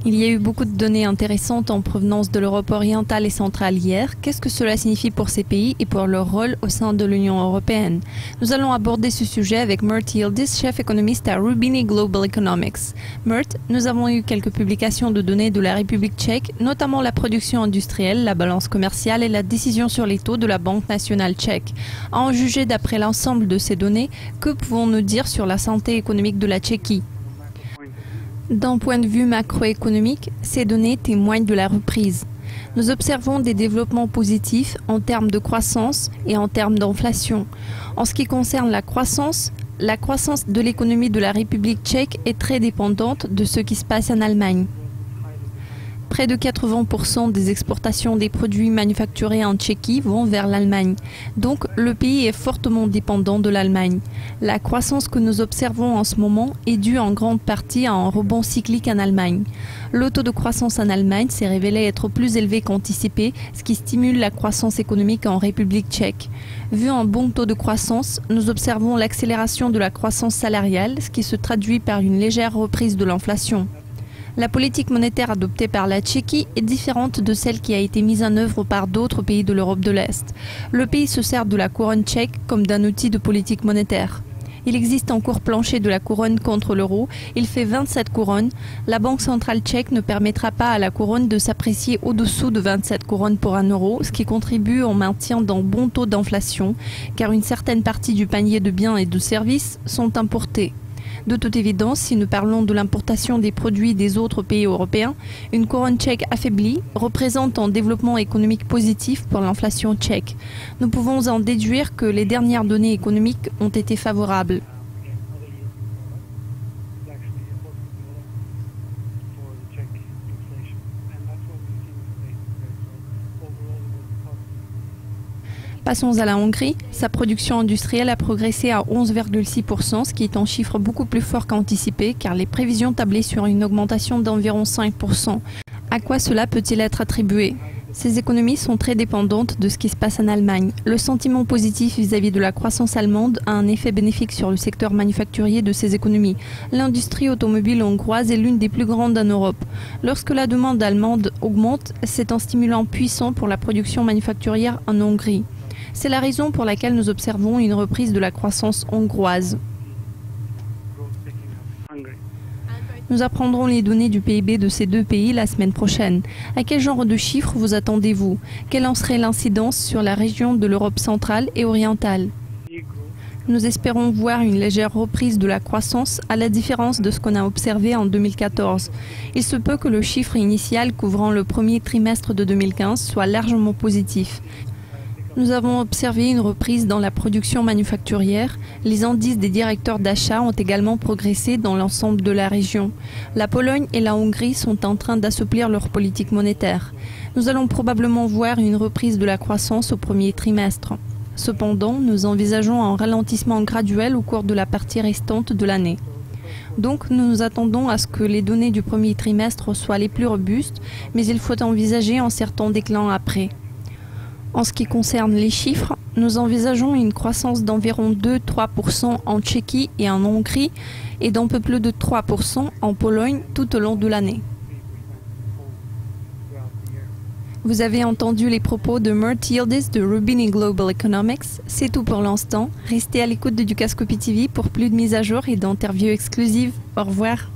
Il y a eu beaucoup de données intéressantes en provenance de l'Europe orientale et centrale hier. Qu'est-ce que cela signifie pour ces pays et pour leur rôle au sein de l'Union européenne? Nous allons aborder ce sujet avec Mert Yildiz, chef économiste à Roubini Global Economics. Mert, nous avons eu quelques publications de données de la République tchèque, notamment la production industrielle, la balance commerciale et la décision sur les taux de la Banque nationale tchèque. À en juger d'après l'ensemble de ces données, que pouvons-nous dire sur la santé économique de la Tchéquie? D'un point de vue macroéconomique, ces données témoignent de la reprise. Nous observons des développements positifs en termes de croissance et en termes d'inflation. En ce qui concerne la croissance de l'économie de la République tchèque est très dépendante de ce qui se passe en Allemagne. Près de 80% des exportations des produits manufacturés en Tchéquie vont vers l'Allemagne. Donc, le pays est fortement dépendant de l'Allemagne. La croissance que nous observons en ce moment est due en grande partie à un rebond cyclique en Allemagne. Le taux de croissance en Allemagne s'est révélé être plus élevé qu'anticipé, ce qui stimule la croissance économique en République tchèque. Vu un bon taux de croissance, nous observons l'accélération de la croissance salariale, ce qui se traduit par une légère reprise de l'inflation. La politique monétaire adoptée par la Tchéquie est différente de celle qui a été mise en œuvre par d'autres pays de l'Europe de l'Est. Le pays se sert de la couronne tchèque comme d'un outil de politique monétaire. Il existe un cours plancher de la couronne contre l'euro, il fait 27 couronnes. La Banque centrale tchèque ne permettra pas à la couronne de s'apprécier au-dessous de 27 couronnes pour 1 euro, ce qui contribue au maintien d'un bon taux d'inflation, car une certaine partie du panier de biens et de services sont importés. De toute évidence, si nous parlons de l'importation des produits des autres pays européens, une couronne tchèque affaiblie représente un développement économique positif pour l'inflation tchèque. Nous pouvons en déduire que les dernières données économiques ont été favorables. Passons à la Hongrie. Sa production industrielle a progressé à 11,6%, ce qui est un chiffre beaucoup plus fort qu'anticipé, car les prévisions tablaient sur une augmentation d'environ 5%. À quoi cela peut-il être attribué? Ces économies sont très dépendantes de ce qui se passe en Allemagne. Le sentiment positif vis-à-vis de la croissance allemande a un effet bénéfique sur le secteur manufacturier de ces économies. L'industrie automobile hongroise est l'une des plus grandes en Europe. Lorsque la demande allemande augmente, c'est un stimulant puissant pour la production manufacturière en Hongrie. C'est la raison pour laquelle nous observons une reprise de la croissance hongroise. Nous apprendrons les données du PIB de ces deux pays la semaine prochaine. À quel genre de chiffres vous attendez-vous? Quelle en serait l'incidence sur la région de l'Europe centrale et orientale? Nous espérons voir une légère reprise de la croissance à la différence de ce qu'on a observé en 2014. Il se peut que le chiffre initial couvrant le premier trimestre de 2015 soit largement positif. Nous avons observé une reprise dans la production manufacturière. Les indices des directeurs d'achat ont également progressé dans l'ensemble de la région. La Pologne et la Hongrie sont en train d'assouplir leur politique monétaire. Nous allons probablement voir une reprise de la croissance au premier trimestre. Cependant, nous envisageons un ralentissement graduel au cours de la partie restante de l'année. Donc, nous nous attendons à ce que les données du premier trimestre soient les plus robustes, mais il faut envisager un certain déclin après. En ce qui concerne les chiffres, nous envisageons une croissance d'environ 2-3% en Tchéquie et en Hongrie et d'un peu plus de 3% en Pologne tout au long de l'année. Vous avez entendu les propos de Mert Yildiz de Roubini Global Economics. C'est tout pour l'instant. Restez à l'écoute de Dukascopy TV pour plus de mises à jour et d'interviews exclusives. Au revoir.